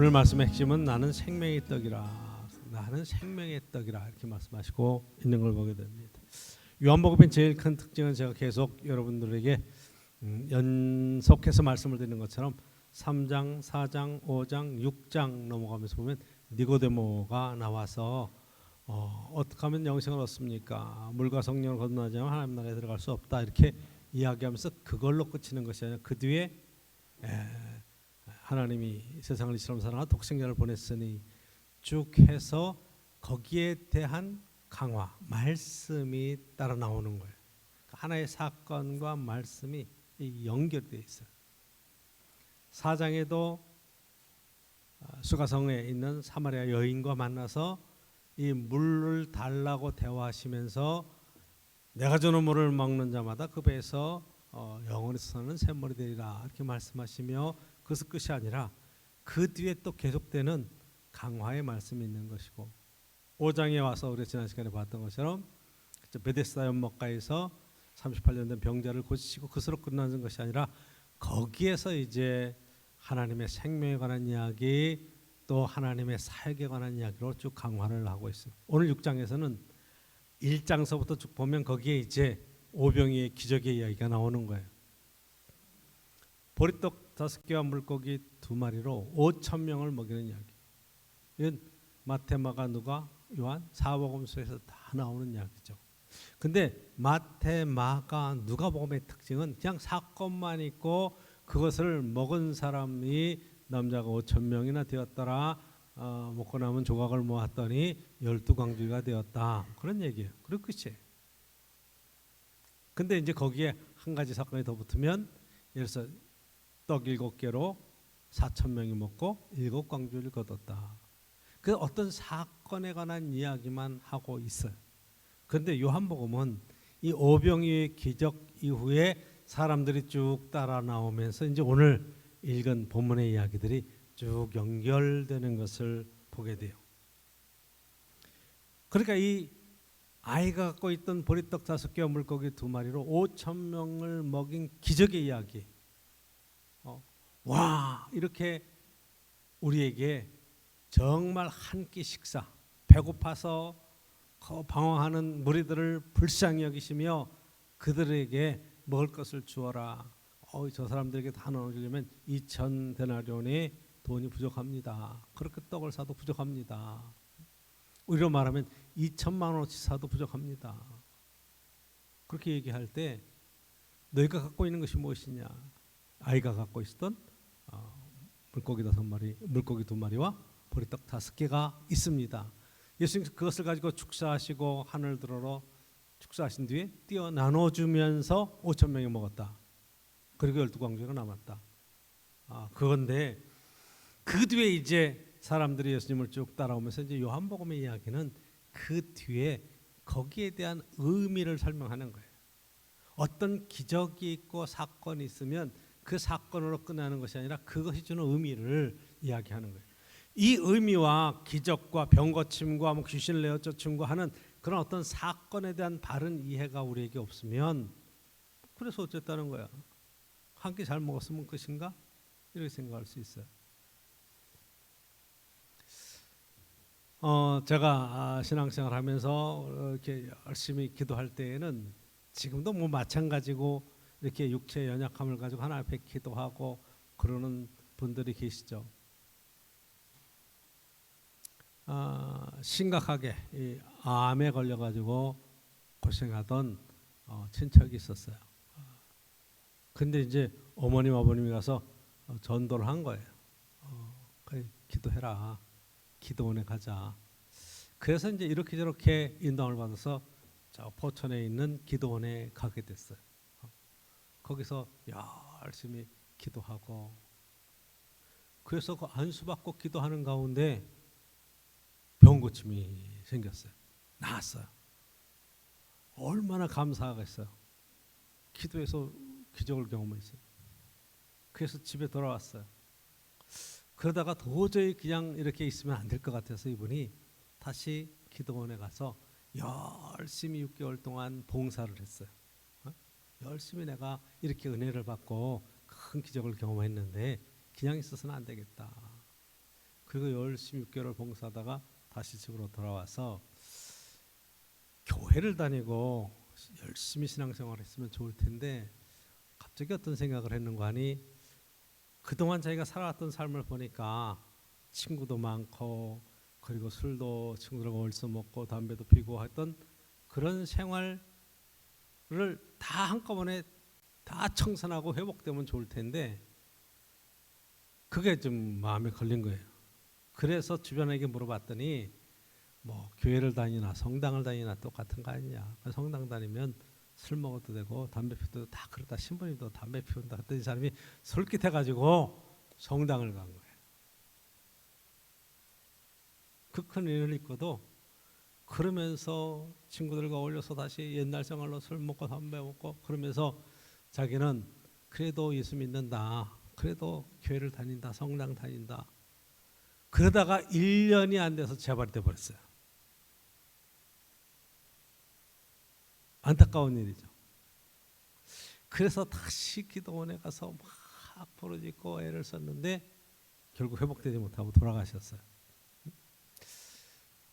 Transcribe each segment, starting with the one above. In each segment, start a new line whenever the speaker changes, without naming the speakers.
오늘 말씀의 핵심은 나는 생명의 떡이라, 나는 생명의 떡이라 이렇게 말씀하시고 있는 걸 보게 됩니다. 요한복음의 제일 큰 특징은 제가 계속 여러분들에게 연속해서 말씀을 드리는 것처럼 3장, 4장, 5장, 6장 넘어가면서 보면 니고데모가 나와서 어떻게 하면 영생을 얻습니까? 물과 성령을 거듭나지 않으면 하나님 나라에 들어갈 수 없다 이렇게 이야기하면서 그걸로 끝이는 것이 아니라 그 뒤에 하나님이 세상을 이처럼 사랑하 독생자를 보냈으니 쭉 해서 거기에 대한 강화, 말씀이 따라 나오는 거예요. 하나의 사건과 말씀이 연결되어 있어요. 4장에도 수가성에 있는 사마리아 여인과 만나서 이 물을 달라고 대화하시면서 내가 주는 물을 먹는 자마다 그 배에서 영원히 사는 샘물이 되리라 이렇게 말씀하시며 그것은 끝이 아니라 그 뒤에 또 계속되는 강화의 말씀이 있는 것이고 5장에 와서 우리 지난 시간에 봤던 것처럼 베데스다 연못가에서 38년 된 병자를 고치시고 그것으로 끝나는 것이 아니라 거기에서 이제 하나님의 생명에 관한 이야기 또 하나님의 사역에 관한 이야기로 쭉 강화를 하고 있어요. 오늘 6장에서는 1장서부터 쭉 보면 거기에 이제 오병이의 기적의 이야기가 나오는 거예요. 보리떡 5개와 물고기 2마리로 5천 명을 먹이는 이야기. 이건 마태, 마가, 누가, 요한, 사복음서에서 다 나오는 이야기죠. 근데 마태, 마가, 누가복음의 특징은 그냥 사건만 있고 그것을 먹은 사람이 남자가 5천 명이나 되었더라. 먹고 남은 조각을 모았더니 12광주리가 되었다. 그런 얘기예요. 그리고 끝이에요. 근데 이제 거기에 한 가지 사건이 더 붙으면 예를 들어서 떡 7개로 4천 명이 먹고 7광주리를 거뒀다. 그 어떤 사건에 관한 이야기만 하고 있어요. 그런데 요한복음은 이 오병이의 기적 이후에 사람들이 쭉 따라 나오면서 이제 오늘 읽은 본문의 이야기들이 쭉 연결되는 것을 보게 돼요. 그러니까 이 아이가 갖고 있던 보리떡 5개와 물고기 2마리로 5천 명을 먹인 기적의 이야기. 와, 이렇게 우리에게 정말 한 끼 식사, 배고파서 방황하는 무리들을 불쌍히 여기시며 그들에게 먹을 것을 주어라. 저 사람들에게 다 나눠주려면 2,000데나리온의 돈이 부족합니다. 그렇게 떡을 사도 부족합니다. 우리로 말하면 2천만 원어치 사도 부족합니다. 그렇게 얘기할 때 너희가 갖고 있는 것이 무엇이냐? 아이가 갖고 있었던 물고기 5마리, 물고기 2마리와 보리떡 5개가 있습니다. 예수님께서 그것을 가지고 축사하시고 하늘 들어로 축사하신 뒤에 띄어 나눠주면서 5천 명이 먹었다. 그리고 12광주리가 남았다. 그건데 그 뒤에 이제 사람들이 예수님을 쭉 따라오면서 이제 요한복음의 이야기는 그 뒤에 거기에 대한 의미를 설명하는 거예요. 어떤 기적이 있고 사건이 있으면 그 사건으로 끝나는 것이 아니라 그것이 주는 의미를 이야기하는 거예요. 이 의미와 기적과 병고침과 귀신을 내어 쫓음과 하는 그런 어떤 사건에 대한 바른 이해가 우리에게 없으면 그래서 어쨌다는 거야. 한 끼 잘 먹었으면 끝인가? 이렇게 생각할 수 있어요. 제가 신앙생활 하면서 이렇게 열심히 기도할 때에는 지금도 뭐 마찬가지고 이렇게 육체의 연약함을 가지고 하나님 앞에 기도하고 그러는 분들이 계시죠. 심각하게 이 암에 걸려가지고 고생하던 친척이 있었어요. 근데 이제 어머님 아버님이 가서 전도를 한 거예요. 기도해라. 기도원에 가자. 그래서 이제 이렇게 저렇게 인도를 받아서 저 포천에 있는 기도원에 가게 됐어요. 거기서 열심히 기도하고 그래서 그 안수받고 기도하는 가운데 병고침이 생겼어요. 나았어요. 얼마나 감사하겠어요. 기도해서 기적을 경험했어요. 그래서 집에 돌아왔어요. 그러다가 도저히 그냥 이렇게 있으면 안 될 것 같아서 이분이 다시 기도원에 가서 열심히 6개월 동안 봉사를 했어요. 열심히 내가 이렇게 은혜를 받고 큰 기적을 경험했는데 그냥 있어서는 안 되겠다. 그리고 열심히 6개월 봉사하다가 다시 집으로 돌아와서 교회를 다니고 열심히 신앙생활을 했으면 좋을 텐데 갑자기 어떤 생각을 했는가 하니 그동안 자기가 살아왔던 삶을 보니까 친구도 많고 그리고 술도 친구들과 얼싸 먹고 담배도 피고 했던 그런 생활을 다 한꺼번에 다 청산하고 회복되면 좋을 텐데 그게 좀 마음에 걸린 거예요. 그래서 주변에게 물어봤더니 뭐 교회를 다니나 성당을 다니나 똑같은 거 아니냐. 성당 다니면 술 먹어도 되고 담배 피워도 다 그렇다. 신부님도 담배 피운다 했더니 사람이 솔깃해가지고 성당을 간 거예요. 그 큰 일을 잊고도 그러면서 친구들과 어울려서 다시 옛날 생활로 술 먹고 담배 먹고 그러면서 자기는 그래도 예수 믿는다. 그래도 교회를 다닌다. 성당 다닌다. 그러다가 1년이 안 돼서 재발이 돼버렸어요. 안타까운 일이죠. 그래서 다시 기도원에 가서 막 부르짖고 애를 썼는데 결국 회복되지 못하고 돌아가셨어요.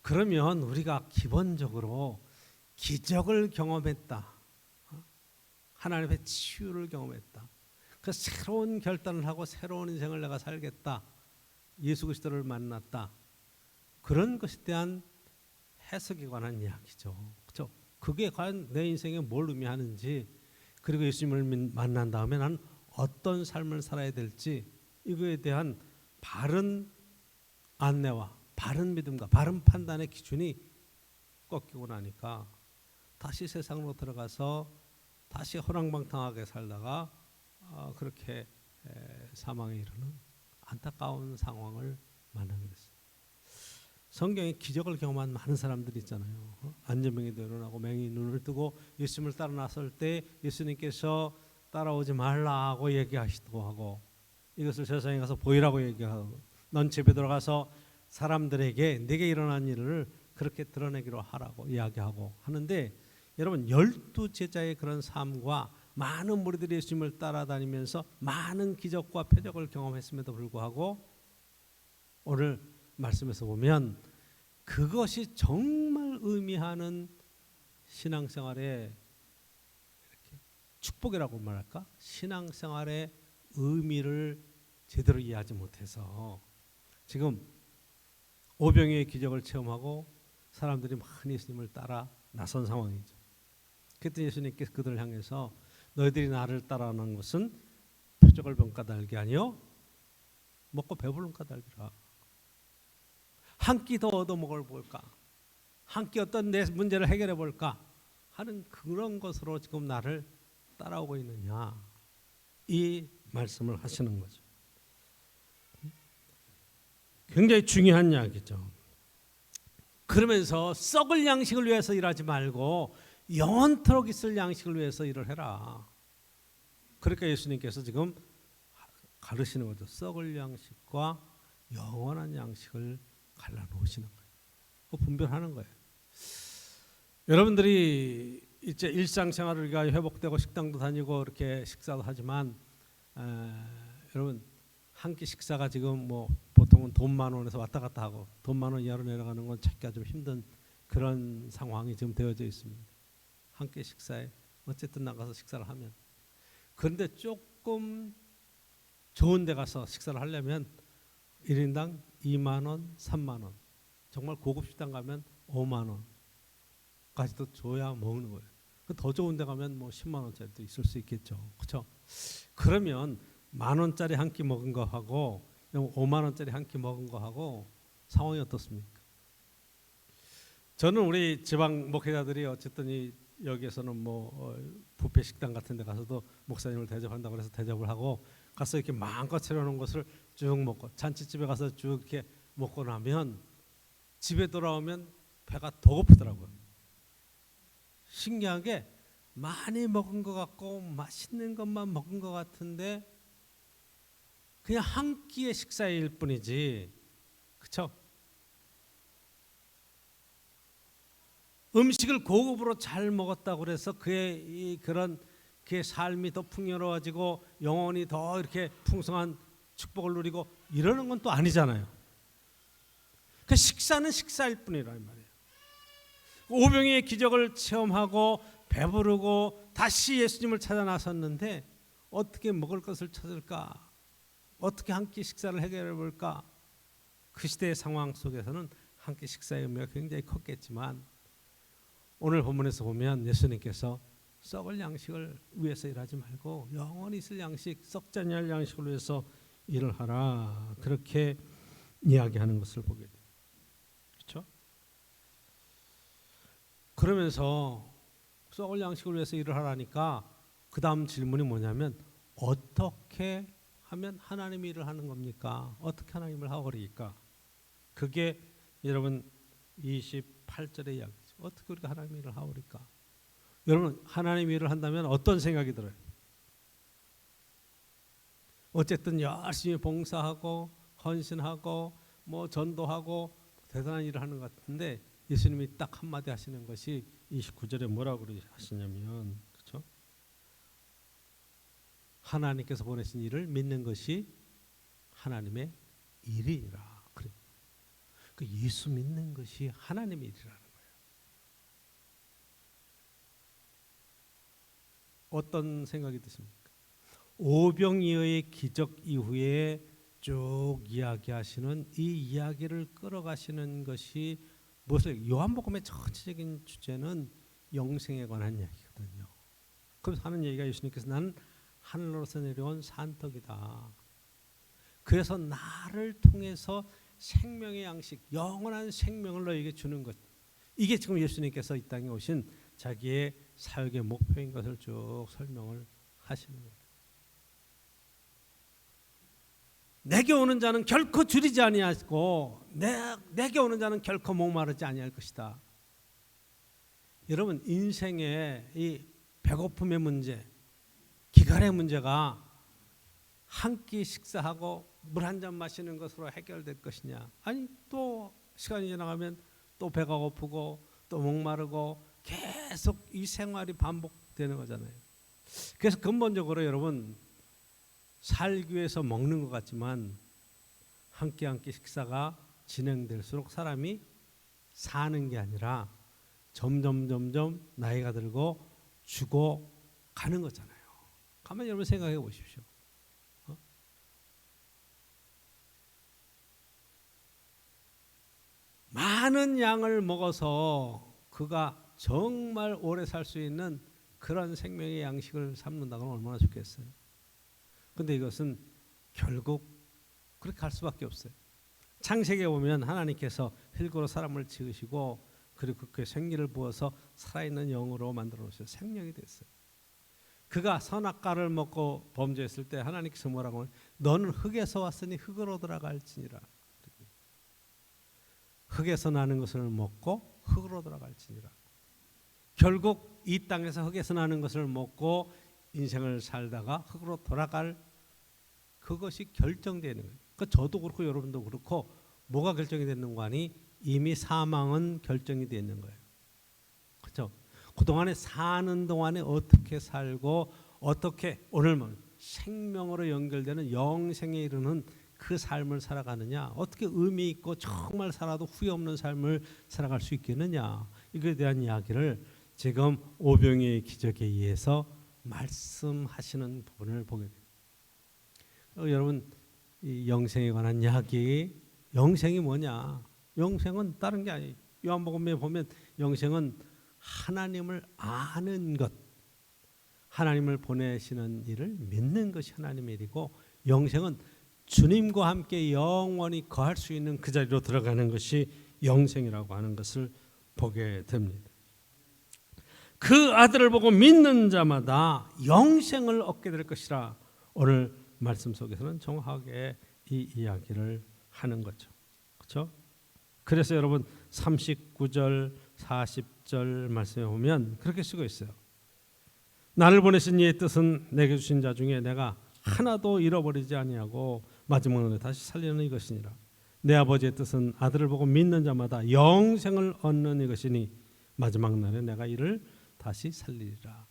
그러면 우리가 기본적으로 기적을 경험했다. 하나님의 치유를 경험했다. 그 새로운 결단을 하고 새로운 인생을 내가 살겠다. 예수 그리스도를 만났다. 그런 것에 대한 해석에 관한 이야기죠. 그렇죠? 그게 과연 내 인생에 뭘 의미하는지 그리고 예수님을 만난 다음에 난 어떤 삶을 살아야 될지 이거에 대한 바른 안내와 바른 믿음과 바른 판단의 기준이 꺾이고 나니까 다시 세상으로 들어가서 다시 허랑방탕하게 살다가 그렇게 사망에 이르는 안타까운 상황을 만나게 됐어요. 성경에 기적을 경험한 많은 사람들이 있잖아요. 안전병이도 일어나고 맹인이 눈을 뜨고 예수님을 따라 나설 때 예수님께서 따라오지 말라고 얘기하시고 하고 이것을 세상에 가서 보이라고 얘기하고 넌 집에 들어가서 사람들에게 내게 일어난 일을 그렇게 드러내기로 하라고 이야기하고 하는데 여러분 12제자의 그런 삶과 많은 무리들이 예수님을 따라다니면서 많은 기적과 표적을 경험했음에도 불구하고 오늘 말씀에서 보면 그것이 정말 의미하는 신앙생활의 이렇게 축복이라고 말할까? 신앙생활의 의미를 제대로 이해하지 못해서 지금 오병이의 기적을 체험하고 사람들이 많이 예수님을 따라 나선 상황이죠. 그때 예수님께서 그들을 향해서 너희들이 나를 따라하는 것은 표적을 본 까닭이 아니요 먹고 배부른 까닭이라. 한 끼 더 얻어먹을 볼까? 한 끼 어떤 내 문제를 해결해 볼까? 하는 그런 것으로 지금 나를 따라오고 있느냐? 이 말씀을 하시는 거죠. 굉장히 중요한 이야기죠. 그러면서 썩을 양식을 위해서 일하지 말고 영원토록 있을 양식을 위해서 일을 해라. 그러니까 예수님께서 지금 가르치는 거죠. 썩을 양식과 영원한 양식을 갈라놓으시는 거예요. 그 분별하는 거예요. 여러분들이 이제 일상생활을 우리가 회복되고 식당도 다니고 이렇게 식사도 하지만 여러분 한 끼 식사가 지금 뭐 보통은 돈 10,000원에서 왔다 갔다 하고 돈 10,000원 이하로 내려가는 건 찾기가 좀 힘든 그런 상황이 지금 되어져 있습니다. 한 끼 식사에 어쨌든 나가서 식사를 하면 그런데 조금 좋은 데 가서 식사를 하려면 1인당 20,000원, 30,000원 정말 고급 식당 가면 50,000원까지도 줘야 먹는 거예요. 더 좋은 데 가면 뭐 100,000원짜리도 있을 수 있겠죠. 그렇죠? 그러면 10,000원짜리 한 끼 먹은 거 하고 50,000원짜리 한 끼 먹은 거 하고 상황이 어떻습니까? 저는 우리 지방 목회자들이 어쨌든 이 여기에서는 뭐 뷔페 식당 같은 데 가서도 목사님을 대접한다고 그래서 대접을 하고 가서 이렇게 마음껏 차려놓은 것을 쭉 먹고 잔치집에 가서 쭉 이렇게 먹고 나면 집에 돌아오면 배가 더 고프더라고요. 신기하게 많이 먹은 것 같고 맛있는 것만 먹은 것 같은데 그냥 한 끼의 식사일 뿐이지, 그렇죠? 음식을 고급으로 잘 먹었다고 그래서 그의 삶이 더 풍요로워지고 영혼이 더 이렇게 풍성한 축복을 누리고 이러는 건 또 아니잖아요. 그 식사는 식사일 뿐이란 말이에요. 오병이의 기적을 체험하고 배부르고 다시 예수님을 찾아 나섰는데 어떻게 먹을 것을 찾을까? 어떻게 한 끼 식사를 해결해 볼까? 그 시대의 상황 속에서는 한 끼 식사의 의미가 굉장히 컸겠지만 오늘 본문에서 보면 예수님께서 썩을 양식을 위해서 일하지 말고 영원히 있을 양식, 썩지 않을 양식을 위해서 일을 하라. 그렇게 이야기하는 것을 보게 돼요. 그렇죠? 그러면서 썩을 양식을 위해서 일을 하라니까 그 다음 질문이 뭐냐면 어떻게 하면 하나님이 일을 하는 겁니까? 어떻게 하나님을 하오리까? 그게 여러분 28절의 이야기죠. 어떻게 우리가 하나님의 일을 하오리까? 여러분 하나님의 일을 한다면 어떤 생각이 들어요? 어쨌든 열심히 봉사하고 헌신하고 뭐 전도하고 대단한 일을 하는 것 같은데 예수님이 딱 한마디 하시는 것이 29절에 뭐라고 하시냐면 그렇죠? 하나님께서 보내신 일을 믿는 것이 하나님의 일이라. 그래. 그 예수 믿는 것이 하나님의 일이라는 거예요. 어떤 생각이 드십니까? 오병이어의 기적 이후에 쭉 이야기하시는 이 이야기를 끌어가시는 것이 무엇을 요한복음의 전체적인 주제는 영생에 관한 이야기거든요. 그래서 하는 얘기가 예수님께서 나는 하늘로서 내려온 산떡이다. 그래서 나를 통해서 생명의 양식, 영원한 생명을 너에게 주는 것. 이게 지금 예수님께서 이 땅에 오신 자기의 사역의 목표인 것을 쭉 설명을 하시는 거예요. 내게 오는 자는 결코 줄이지 아니하고 내게 오는 자는 결코 목마르지 아니할 것이다. 여러분 인생의 이 배고픔의 문제, 기간의 문제가 한 끼 식사하고 물 한 잔 마시는 것으로 해결될 것이냐? 아니 또 시간이 지나가면 또 배가 고프고 또 목마르고 계속 이 생활이 반복되는 거잖아요. 그래서 근본적으로 여러분 살기 위해서 먹는 것 같지만 한 끼 한 끼 식사가 진행될수록 사람이 사는 게 아니라 점점 나이가 들고 죽어 가는 거잖아요. 가만히 여러분 생각해 보십시오. 많은 양을 먹어서 그가 정말 오래 살 수 있는 그런 생명의 양식을 삼는다면 얼마나 좋겠어요. 근데 이것은 결국 그렇게 갈 수밖에 없어요. 창세기에 보면 하나님께서 흙으로 사람을 지으시고 그리고 그의 생기를 부어서 살아있는 영으로 만들어 놓으셔서 생명이 됐어요. 그가 선악과를 먹고 범죄했을 때 하나님께서 뭐라고 하면 너는 흙에서 왔으니 흙으로 돌아갈지니라. 흙에서 나는 것을 먹고 흙으로 돌아갈지니라. 결국 이 땅에서 흙에서 나는 것을 먹고 인생을 살다가 흙으로 돌아갈 그것이 결정되는 거예요. 그러니까 저도 그렇고 여러분도 그렇고 뭐가 결정이 되는 거 아니? 이미 사망은 결정이 되어 있는 거예요. 그렇죠? 그동안에 사는 동안에 어떻게 살고 어떻게 오늘만 생명으로 연결되는 영생에 이르는 그 삶을 살아가느냐, 어떻게 의미 있고 정말 살아도 후회 없는 삶을 살아갈 수 있겠느냐, 이거에 대한 이야기를 지금 오병이의 기적에 의해서 말씀하시는 부분을 보게 됩니다. 여러분 이 영생에 관한 이야기, 영생이 뭐냐? 영생은 다른 게 아니에요. 요한복음에 보면 영생은 하나님을 아는 것, 하나님을 보내시는 일을 믿는 것이 하나님의 일이고, 영생은 주님과 함께 영원히 거할 수 있는 그 자리로 들어가는 것이 영생이라고 하는 것을 보게 됩니다. 그 아들을 보고 믿는 자마다 영생을 얻게 될 것이라. 오늘 말씀 속에서는 정확하게 이 이야기를 하는 거죠. 그렇죠? 그래서 여러분 39절 40절 말씀에 보면 그렇게 쓰고 있어요. 나를 보내신 이의 뜻은 내게 주신 자 중에 내가 하나도 잃어버리지 아니하고 마지막 날에 다시 살리는 이것이니라. 내 아버지의 뜻은 아들을 보고 믿는 자마다 영생을 얻는 이것이니 마지막 날에 내가 이를 다시 살리리라.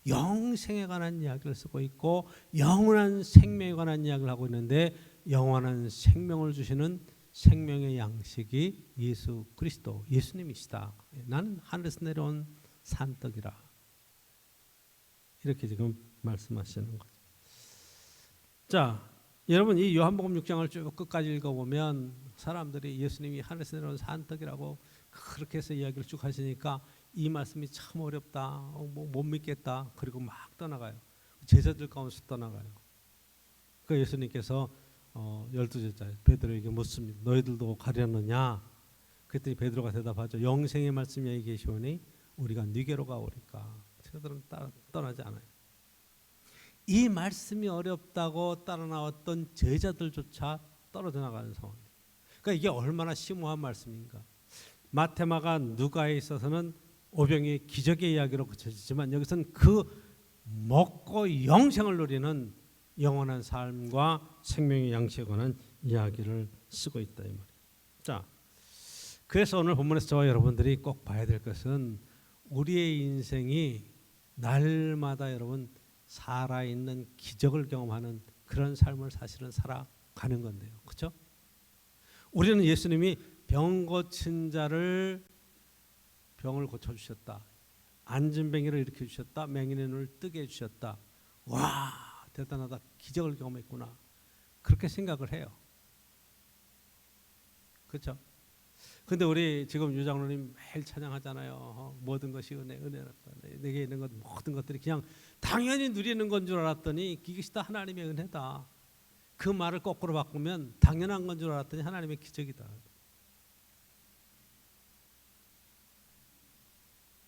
영생에 관한 이야기를 쓰고 있고 영원한 생명에 관한 이야기를 하고 있는데, 영원한 생명을 주시는 생명의 양식이 예수 그리스도, 예수님이시다. 나는 하늘에서 내려온 산떡이라. 이렇게 지금 말씀하시는 거죠. 자, 여러분 이 요한복음 6장을 쭉 끝까지 읽어보면 사람들이 예수님이 하늘에서 내려온 산떡이라고 그렇게 해서 이야기를 쭉 하시니까 이 말씀이 참 어렵다. 못 믿겠다. 그리고 막 떠나가요. 제자들 가운데서 떠나가요. 그 예수님께서 12제자 베드로에게 묻습니다. 너희들도 가려느냐? 그랬더니 베드로가 대답하죠. 영생의 말씀이 여기 계시오니 우리가 네게로 가오리까. 제자들은 떠나지 않아요. 이 말씀이 어렵다고 따라 나왔던 제자들조차 떨어져 나가는 상황이에요. 그러니까 이게 얼마나 심오한 말씀인가. 마테마가 누가에 있어서는 오병이의 기적의 이야기로 그쳐지지만 여기서는 그 먹고 영생을 누리는 영원한 삶과 생명의 양식에 관한 이야기를 쓰고 있다 이 말이에요. 자, 그래서 오늘 본문에서 저와 여러분들이 꼭 봐야 될 것은 우리의 인생이 날마다 여러분 살아있는 기적을 경험하는 그런 삶을 사실은 살아가는 건데요. 그렇죠? 우리는 예수님이 병 고친 자를 병을 고쳐주셨다. 안진뱅이를 일으켜주셨다. 맹인의 눈을 뜨게 해주셨다. 와, 대단하다. 기적을 경험했구나. 그렇게 생각을 해요. 그렇죠? 근데 우리 지금 유장로님 매일 찬양하잖아요. 모든 것이 은혜, 은혜라. 내게 있는 것 모든 것들이 그냥 당연히 누리는 건 줄 알았더니 이것이 다 하나님의 은혜다. 그 말을 거꾸로 바꾸면 당연한 건 줄 알았더니 하나님의 기적이다.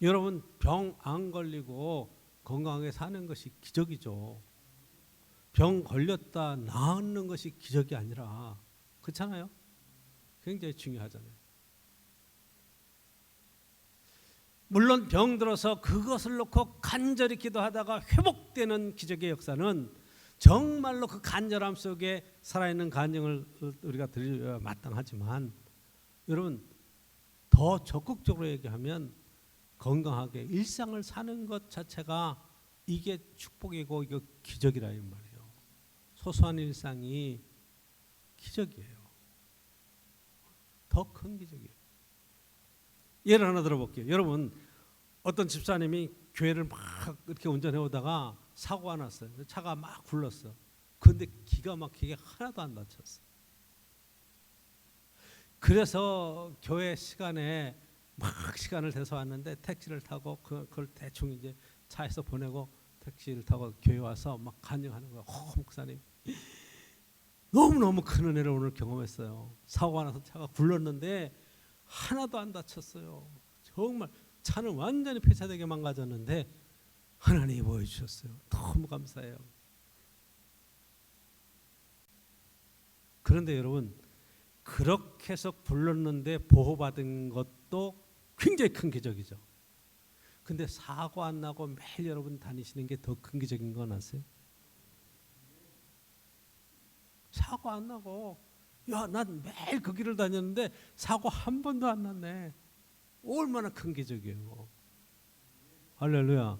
여러분 병 안 걸리고 건강하게 사는 것이 기적이죠. 병 걸렸다 나았는 것이 기적이 아니라 그렇잖아요. 굉장히 중요하잖아요. 물론 병 들어서 그것을 놓고 간절히 기도하다가 회복되는 기적의 역사는 정말로 그 간절함 속에 살아있는 간증을 우리가 드려야 마땅하지만 여러분 더 적극적으로 얘기하면 건강하게 일상을 사는 것 자체가 이게 축복이고 이거 기적이라 이 말이에요. 소소한 일상이 기적이에요. 더 큰 기적이에요. 예를 하나 들어볼게요. 여러분 어떤 집사님이 교회를 막 이렇게 운전해 오다가 사고가 났어요. 차가 막 굴렀어. 그런데 기가 막히게 하나도 안 다쳤어. 그래서 교회 시간에 막 시간을 대서 왔는데 택시를 타고 그걸 대충 이제 차에서 보내고 택시를 타고 교회 와서 막 간증하는 거야. 목사님 너무너무 큰 은혜를 오늘 경험했어요. 사고가 나서 차가 굴렀는데 하나도 안 다쳤어요. 정말 차는 완전히 폐차되게 망가졌는데 하나님이 보여주셨어요. 너무 감사해요. 그런데 여러분 그렇게 해서 굴렀는데 보호받은 것도 굉장히 큰 기적이죠. 근데 사고 안 나고 매일 여러분 다니시는 게 더 큰 기적인 건 아세요? 사고 안 나고 야, 난 매일 그 길을 다녔는데 사고 한 번도 안 났네. 얼마나 큰 기적이에요. 할렐루야.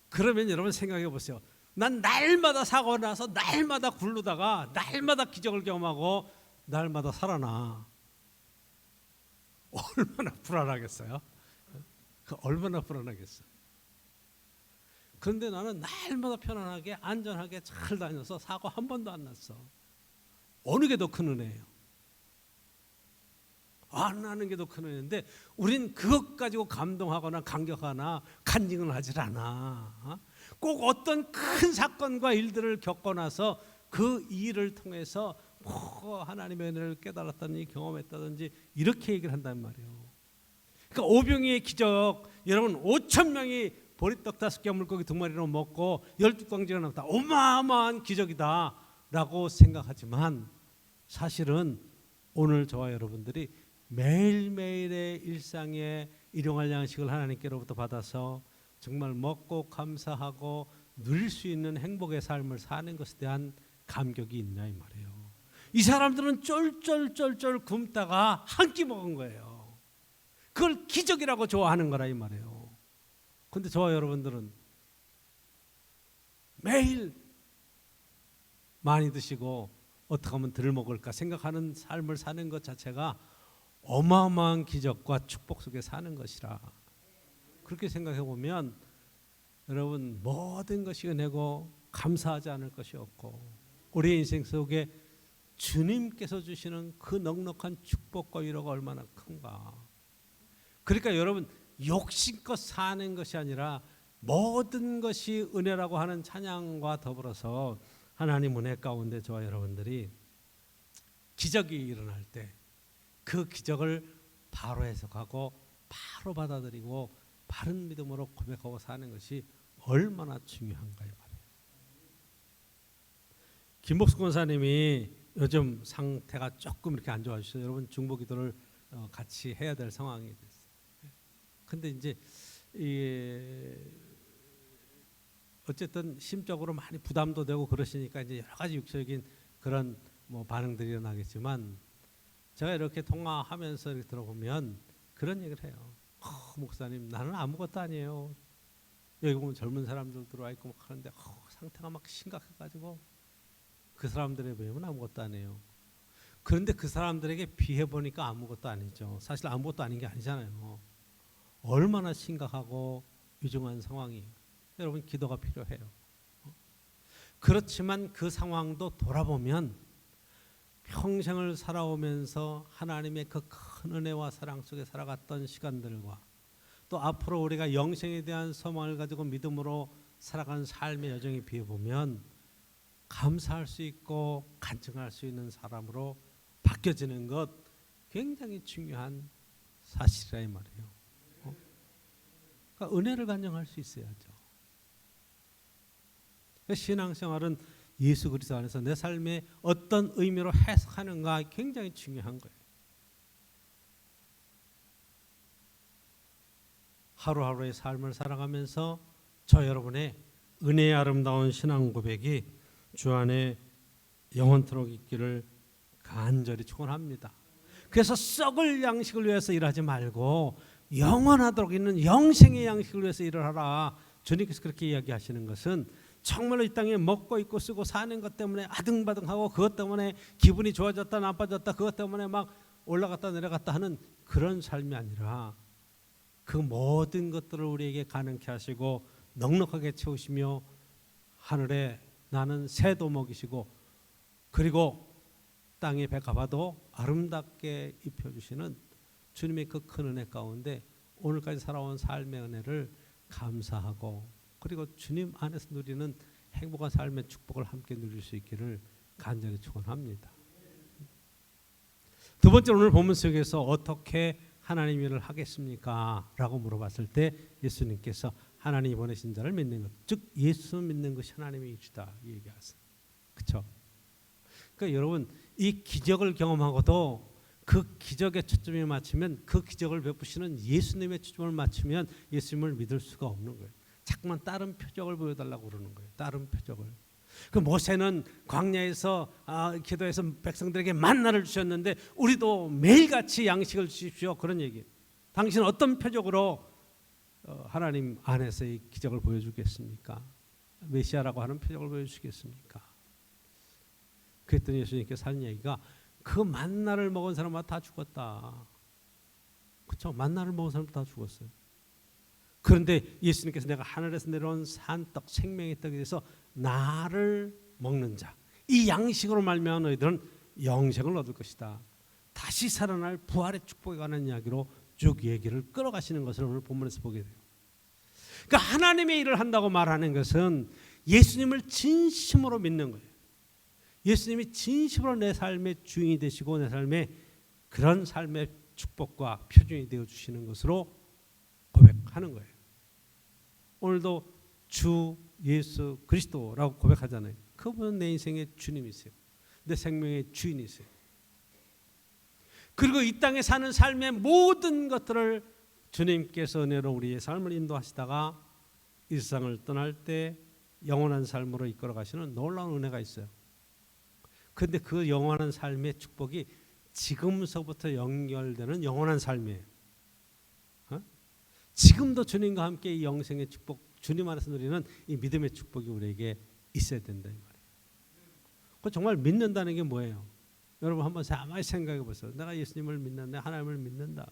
그러면 여러분 생각해 보세요. 난 날마다 사고 나서 날마다 굴르다가 날마다 기적을 경험하고 날마다 살아나. 얼마나 불안하겠어요? 얼마나 불안하겠어요? 그런데 나는 날마다 편안하게 안전하게 잘 다녀서 사고 한 번도 안 났어. 어느 게 더 큰 은혜예요? 안 나는 게 더 큰 은혜인데 우린 그것 가지고 감동하거나 감격하거나 간증을 하질 않아. 꼭 어떤 큰 사건과 일들을 겪고 나서 그 일을 통해서 하나님의 은혜를 깨달았다든지 경험했다든지 이렇게 얘기를 한단 말이에요. 그러니까 오병이의 기적, 여러분 5천 명이 보리떡 5개 물고기 2마리로 먹고 12광지가 남았다. 어마어마한 기적이다 라고 생각하지만 사실은 오늘 저와 여러분들이 매일매일의 일상에 일용할 양식을 하나님께로부터 받아서 정말 먹고 감사하고 누릴 수 있는 행복의 삶을 사는 것에 대한 감격이 있냐 이 말이에요. 이 사람들은 쫄쫄쫄쫄 굶다가 한 끼 먹은 거예요. 그걸 기적이라고 좋아하는 거라 이 말이에요. 근데 저와 여러분들은 매일 많이 드시고 어떻게 하면 덜 먹을까 생각하는 삶을 사는 것 자체가 어마어마한 기적과 축복 속에 사는 것이라. 그렇게 생각해 보면 여러분 모든 것이 은혜고 감사하지 않을 것이 없고 우리 인생 속에 주님께서 주시는 그 넉넉한 축복과 위로가 얼마나 큰가. 그러니까 여러분 욕심껏 사는 것이 아니라 모든 것이 은혜라고 하는 찬양과 더불어서 하나님 은혜 가운데 저와 여러분들이 기적이 일어날 때 그 기적을 바로 해석하고 바로 받아들이고 바른 믿음으로 고백하고 사는 것이 얼마나 중요한가요 말이에요. 김복수 권사님이 요즘 상태가 조금 이렇게 안 좋아지셔서 여러분 중보기도를 같이 해야 될 상황이 됐어요. 근데 이제 어쨌든 심적으로 많이 부담도 되고 그러시니까 이제 여러 가지 육체적인 그런 뭐 반응들이 일어나겠지만 제가 이렇게 통화하면서 이렇게 들어보면 그런 얘기를 해요. 목사님 나는 아무것도 아니에요. 여기 보면 젊은 사람들 들어와 있고 막 하는데 상태가 막 심각해가지고 그 사람들에 비하면 아무것도 아니에요. 그런데 그 사람들에게 비해 보니까 아무것도 아니죠. 사실 아무것도 아닌 게 아니잖아요. 얼마나 심각하고 위중한 상황이에요. 여러분 기도가 필요해요. 그렇지만 그 상황도 돌아보면 평생을 살아오면서 하나님의 그 큰 은혜와 사랑 속에 살아갔던 시간들과 또 앞으로 우리가 영생에 대한 소망을 가지고 믿음으로 살아가는 삶의 여정에 비해 보면 감사할 수 있고 간증할 수 있는 사람으로 바뀌어지는 것 굉장히 중요한 사실이라 이 말이에요. 그러니까 은혜를 간증할 수 있어야죠. 신앙생활은 예수 그리스도 안에서 내 삶에 어떤 의미로 해석하는가 굉장히 중요한 거예요. 하루하루의 삶을 살아가면서 저 여러분의 은혜의 아름다운 신앙 고백이 주 안에 영원토록 있기를 간절히 축원합니다. 그래서 썩을 양식을 위해서 일하지 말고 영원하도록 있는 영생의 양식을 위해서 일을 하라. 주님께서 그렇게 이야기하시는 것은 정말로 이 땅에 먹고 입고 쓰고 사는 것 때문에 아등바등하고 그것 때문에 기분이 좋아졌다 나빠졌다 그것 때문에 막 올라갔다 내려갔다 하는 그런 삶이 아니라 그 모든 것들을 우리에게 가능케 하시고 넉넉하게 채우시며 하늘에 나는 새도 먹이시고 그리고 땅의 백합화도 아름답게 입혀주시는 주님의 그 큰 은혜 가운데 오늘까지 살아온 삶의 은혜를 감사하고 그리고 주님 안에서 누리는 행복한 삶의 축복을 함께 누릴 수 있기를 간절히 축원합니다. 두 번째 오늘 본문 속에서 어떻게 하나님 일을 하겠습니까? 라고 물어봤을 때 예수님께서 하나님이 보내신 자를 믿는 것, 즉 예수 믿는 것이 하나님의 일이다 얘기하세요. 그렇죠? 그러니까 여러분 이 기적을 경험하고도 그 기적에 초점이 맞추면 그 기적을 베푸시는 예수님의 초점을 맞추면 예수님을 믿을 수가 없는 거예요. 자꾸만 다른 표적을 보여달라고 그러는 거예요. 다른 표적을. 그 모세는 광야에서 기도해서 백성들에게 만나를 주셨는데 우리도 매일같이 양식을 주십시오. 그런 얘기예요. 당신은 어떤 표적으로 하나님 안에서의 기적을 보여주겠습니까? 메시아라고 하는 표적을 보여주시겠습니까? 그랬더니 예수님께서 하는 얘기가 그 만나를 먹은 사람마다 다 죽었다. 그렇죠? 만나를 먹은 사람 다 죽었어요. 그런데 예수님께서 내가 하늘에서 내려온 산떡 생명의 떡에 대해서 나를 먹는 자, 이 양식으로 말미암아 너희들은 영생을 얻을 것이다. 다시 살아날 부활의 축복에 관한 이야기로 쭉 얘기를 끌어가시는 것을 오늘 본문에서 보게 돼요. 그러니까 하나님의 일을 한다고 말하는 것은 예수님을 진심으로 믿는 거예요. 예수님이 진심으로 내 삶의 주인이 되시고 내 삶의 그런 삶의 축복과 표준이 되어 주시는 것으로 고백하는 거예요. 오늘도 주 예수 그리스도라고 고백하잖아요. 그분은 내 인생의 주님이세요. 내 생명의 주인이세요. 그리고 이 땅에 사는 삶의 모든 것들을 주님께서 은혜로 우리의 삶을 인도하시다가 이 세상을 떠날 때 영원한 삶으로 이끌어 가시는 놀라운 은혜가 있어요. 그런데 그 영원한 삶의 축복이 지금서부터 연결되는 영원한 삶이에요. 지금도 주님과 함께 이 영생의 축복, 주님 안에서 누리는 이 믿음의 축복이 우리에게 있어야 된다 이 말이에요. 그 정말 믿는다는 게 뭐예요? 여러분 한번 가만히 생각해 보세요. 내가 예수님을 믿는다, 하나님을 믿는다.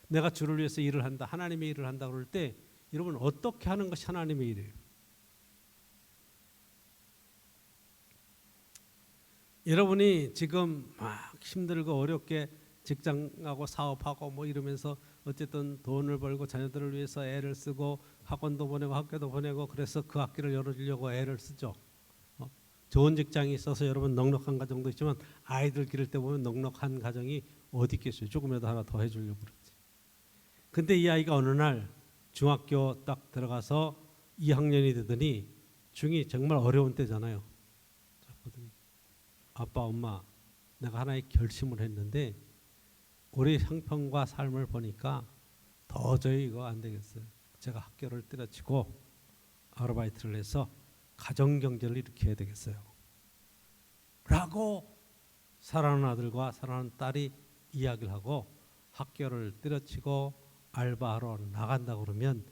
내가 주를 위해서 일을 한다, 하나님의 일을 한다 그럴 때 여러분 어떻게 하는 것이 하나님의 일이에요? 여러분이 지금 막 힘들고 어렵게 직장하고 사업하고 뭐 이러면서 어쨌든 돈을 벌고 자녀들을 위해서 애를 쓰고 학원도 보내고 학교도 보내고 그래서 그 학교를 열어주려고 애를 쓰죠. 좋은 직장이 있어서 여러분 넉넉한 가정도 있지만 아이들 기를 때 보면 넉넉한 가정이 어디 있겠어요. 조금이라도 하나 더 해주려고 그러지. 근데 이 아이가 어느 날 중학교 딱 들어가서 2학년이 되더니 중이 정말 어려운 때잖아요. 아빠 엄마 내가 하나의 결심을 했는데 우리 형편과 삶을 보니까 도저히 이거 안 되겠어요. 제가 학교를 때려치고 아르바이트를 해서 가정경제를 일으켜야 되겠어요. 라고 사랑하는 아들과 사랑하는 딸이 이야기를 하고 학교를 때려치고 알바하러 나간다 그러면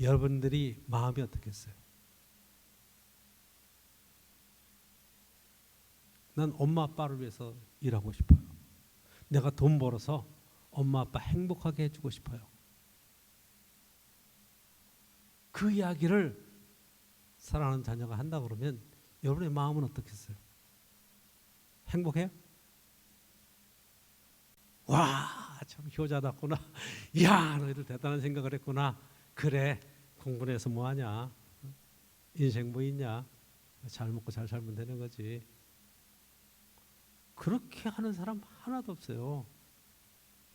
여러분들이 마음이 어떻겠어요? 난 엄마 아빠를 위해서 일하고 싶어요. 내가 돈 벌어서 엄마 아빠 행복하게 해주고 싶어요. 그 이야기를 사랑하는 자녀가 한다 그러면 여러분의 마음은 어떻겠어요? 행복해요? 와, 참 효자답구나. 야, 너희들 대단한 생각을 했구나. 그래, 공부를 해서 뭐하냐? 인생 뭐 있냐? 잘 먹고 잘 살면 되는 거지. 그렇게 하는 사람 하나도 없어요.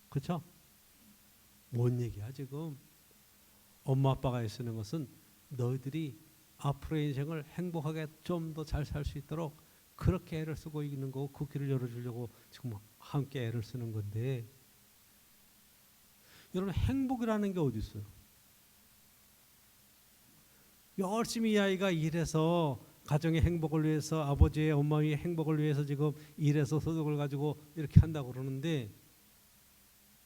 그렇죠? 뭔 얘기야 지금? 엄마 아빠가 애쓰는 것은 너희들이 앞으로의 인생을 행복하게 좀 더 잘 살 수 있도록 그렇게 애를 쓰고 있는 거고 그 길을 열어주려고 지금 함께 애를 쓰는 건데 여러분 행복이라는 게 어디 있어요? 열심히 이 아이가 일해서 가정의 행복을 위해서 아버지의 엄마의 행복을 위해서 지금 일해서 소득을 가지고 이렇게 한다고 그러는데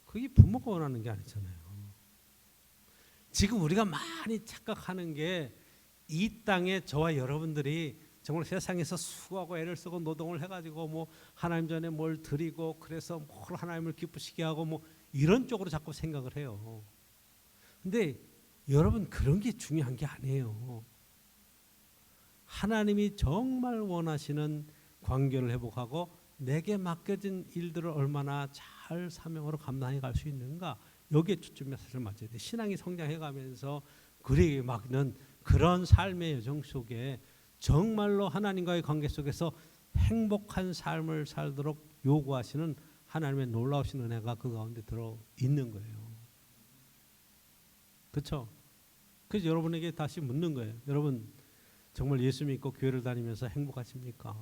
그게 부모가 원하는 게 아니잖아요. 지금 우리가 많이 착각하는 게 이 땅에 저와 여러분들이 정말 세상에서 수고하고 애를 쓰고 노동을 해가지고 뭐 하나님 전에 뭘 드리고 그래서 뭘 하나님을 기쁘시게 하고 뭐 이런 쪽으로 자꾸 생각을 해요. 근데 여러분 그런 게 중요한 게 아니에요. 하나님이 정말 원하시는 관계를 회복하고 내게 맡겨진 일들을 얼마나 잘 사명으로 감당해 갈 수 있는가 여기에 초점이 사실 맞아야 돼. 신앙이 성장해가면서 그에게 맡는 그런 삶의 여정 속에 정말로 하나님과의 관계 속에서 행복한 삶을 살도록 요구하시는 하나님의 놀라우신 은혜가 그 가운데 들어 있는 거예요. 그렇죠? 그래서 여러분에게 다시 묻는 거예요. 여러분 정말 예수 믿고 교회를 다니면서 행복하십니까?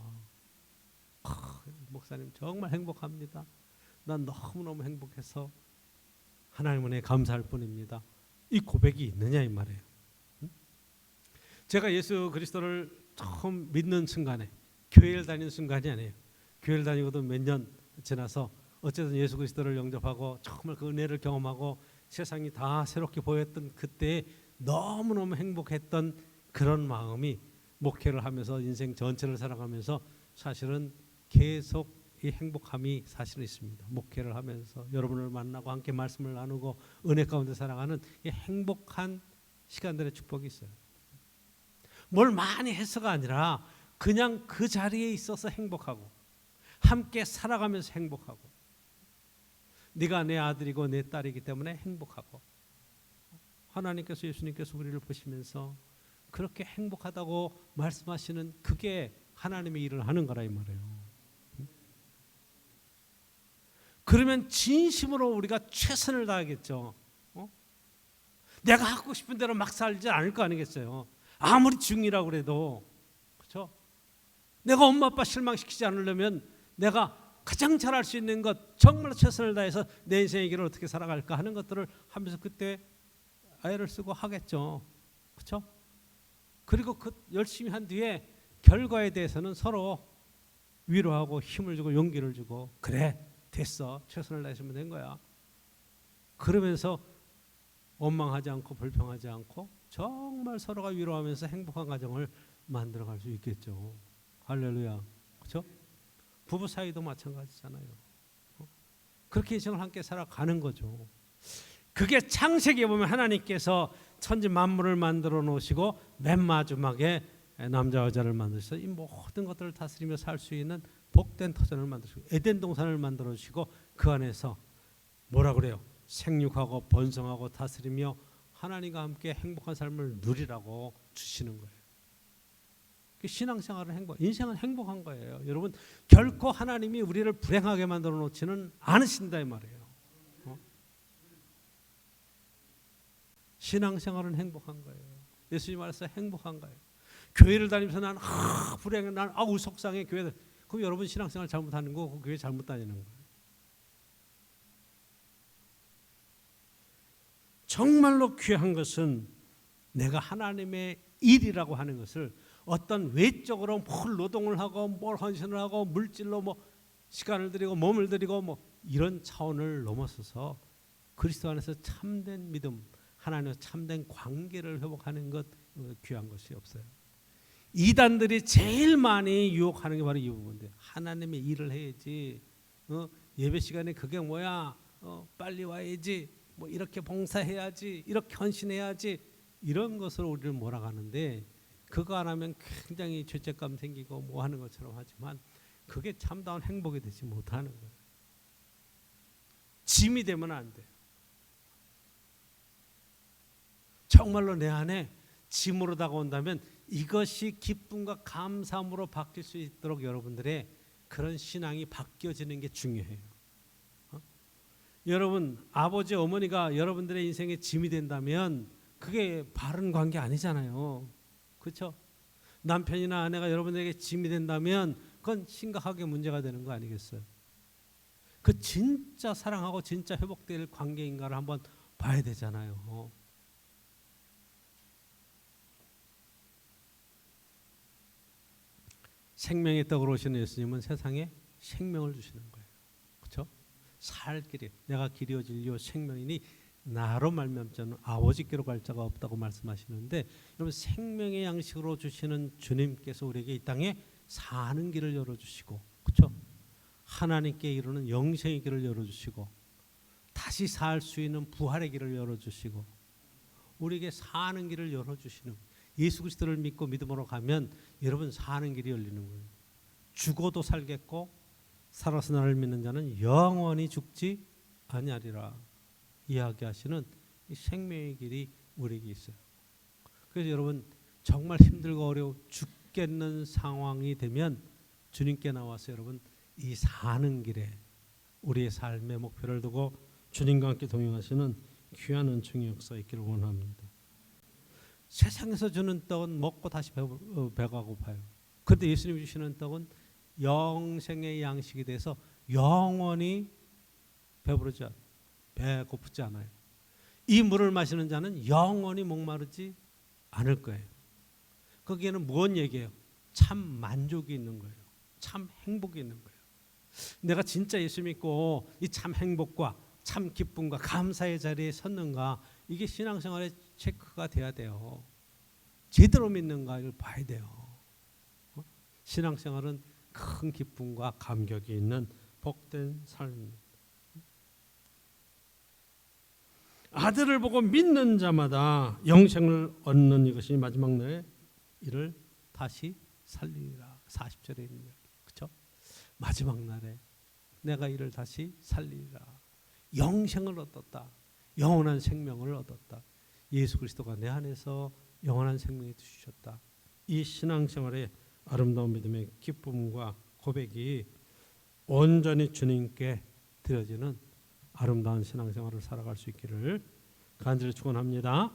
목사님 정말 행복합니다. 난 너무너무 행복해서 하나님 은혜에 감사할 뿐입니다. 이 고백이 있느냐 이 말이에요. 제가 예수 그리스도를 처음 믿는 순간에 교회를 다니는 순간이 아니에요. 교회를 다니고도 몇 년 지나서 어쨌든 예수 그리스도를 영접하고 정말 그 은혜를 경험하고 세상이 다 새롭게 보였던 그때 너무너무 행복했던 그런 마음이 목회를 하면서 인생 전체를 살아가면서 사실은 계속 이 행복함이 사실은 있습니다. 목회를 하면서 여러분을 만나고 함께 말씀을 나누고 은혜 가운데 살아가는 이 행복한 시간들의 축복이 있어요. 뭘 많이 해서가 아니라 그냥 그 자리에 있어서 행복하고 함께 살아가면서 행복하고 네가 내 아들이고 내 딸이기 때문에 행복하고 하나님께서 예수님께서 우리를 보시면서 그렇게 행복하다고 말씀하시는 그게 하나님의 일을 하는 거라 이 말이에요. 그러면 진심으로 우리가 최선을 다하겠죠. 내가 하고 싶은 대로 막 살지 않을 거 아니겠어요. 아무리 중이라고 그래도 그렇죠. 내가 엄마 아빠 실망시키지 않으려면 내가 가장 잘할 수 있는 것 정말 최선을 다해서 내 인생의 길을 어떻게 살아갈까 하는 것들을 하면서 그때 애를 쓰고 하겠죠. 그렇죠? 그리고 그 열심히 한 뒤에 결과에 대해서는 서로 위로하고 힘을 주고 용기를 주고 그래 됐어 최선을 다했으면 된 거야. 그러면서 원망하지 않고 불평하지 않고 정말 서로가 위로하면서 행복한 가정을 만들어갈 수 있겠죠. 할렐루야. 그렇죠? 부부 사이도 마찬가지잖아요. 그렇게 인생을 함께 살아가는 거죠. 그게 창세기에 보면 하나님께서 천지 만물을 만들어 놓으시고 맨 마지막에 남자 여자를 만드셔서 이 모든 것들을 다스리며 살 수 있는 복된 터전을 만드시고 에덴 동산을 만들어 주시고 그 안에서 뭐라 그래요? 생육하고 번성하고 다스리며 하나님과 함께 행복한 삶을 누리라고 주시는 거예요. 신앙생활은 행복, 인생은 행복한 거예요. 여러분 결코 하나님이 우리를 불행하게 만들어 놓지는 않으신다 이 말이에요. 신앙생활은 행복한 거예요. 예수님 말해서 행복한 거예요. 교회를 다니면서 난 불행해, 난 속상해 교회. 그럼 여러분 신앙생활 잘못하는 거고 교회 잘못 다니는 거예요. 정말로 귀한 것은 내가 하나님의 일이라고 하는 것을 어떤 외적으로 뭘 노동을 하고 뭘 헌신을 하고 물질로 뭐 시간을 들이고 몸을 들이고 뭐 이런 차원을 넘어서서 그리스도 안에서 참된 믿음, 하나님과 참된 관계를 회복하는 것 귀한 것이 없어요. 이단들이 제일 많이 유혹하는 게 바로 이 부분인데 하나님의 일을 해야지. 예배 시간에 그게 뭐야? 빨리 와야지. 뭐 이렇게 봉사해야지. 이렇게 헌신해야지. 이런 것을 우리를 몰아가는데 그거 안 하면 굉장히 죄책감 생기고 뭐 하는 것처럼 하지만 그게 참다운 행복이 되지 못하는 거예요. 짐이 되면 안 돼요. 정말로 내 안에 짐으로 다가온다면 이것이 기쁨과 감사함으로 바뀔 수 있도록 여러분들의 그런 신앙이 바뀌어지는 게 중요해요. 여러분 아버지 어머니가 여러분들의 인생에 짐이 된다면 그게 바른 관계 아니잖아요. 그렇죠? 남편이나 아내가 여러분들에게 짐이 된다면 그건 심각하게 문제가 되는 거 아니겠어요? 그 진짜 사랑하고 진짜 회복될 관계인가를 한번 봐야 되잖아요. 생명의 떡으로 오시는 예수님은 세상에 생명을 주시는 거예요. 그렇죠? 살 길이 내가 길이요 진리요 생명이니 나로 말미암자는 아버지께로 갈 자가 없다고 말씀하시는데 여러분 생명의 양식으로 주시는 주님께서 우리에게 이 땅에 사는 길을 열어주시고 그렇죠? 하나님께 이르는 영생의 길을 열어주시고 다시 살 수 있는 부활의 길을 열어주시고 우리에게 사는 길을 열어주시는 예수 그리스도를 믿고 믿음으로 가면 여러분 사는 길이 열리는 거예요. 죽어도 살겠고 살아서 나를 믿는 자는 영원히 죽지 아니하리라 이야기하시는 이 생명의 길이 우리에게 있어요. 그래서 여러분 정말 힘들고 어려워 죽겠는 상황이 되면 주님께 나와서 여러분 이 사는 길에 우리의 삶의 목표를 두고 주님과 함께 동행하시는 귀한 은총의 역사 있기를 원합니다. 세상에서 주는 떡은 먹고 다시 배가 고파요. 그런데 예수님이 주시는 떡은 영생의 양식이 돼서 영원히 배부르지 않아요. 배 고프지 않아요. 이 물을 마시는 자는 영원히 목마르지 않을 거예요. 거기에는 뭔 얘기예요? 참 만족이 있는 거예요. 참 행복이 있는 거예요. 내가 진짜 예수 믿고 이 참 행복과 참 기쁨과 감사의 자리에 섰는가 이게 신앙생활의 체크가 돼야 돼요. 제대로 믿는가를 봐야 돼요. 신앙생활은 큰 기쁨과 감격이 있는 복된 삶입니다. 아들을 보고 믿는 자마다 영생을 얻는 이것이 마지막 날에 이를 다시 살리리라. 40절에 있는 이야기. 그렇죠? 마지막 날에 내가 이를 다시 살리리라. 영생을 얻었다. 영원한 생명을 얻었다. 예수 그리스도가 내 안에서 영원한 생명을 주셨다. 이 신앙생활의 아름다운 믿음의 기쁨과 고백이 온전히 주님께 드려지는 아름다운 신앙생활을 살아갈 수 있기를 간절히 축원합니다.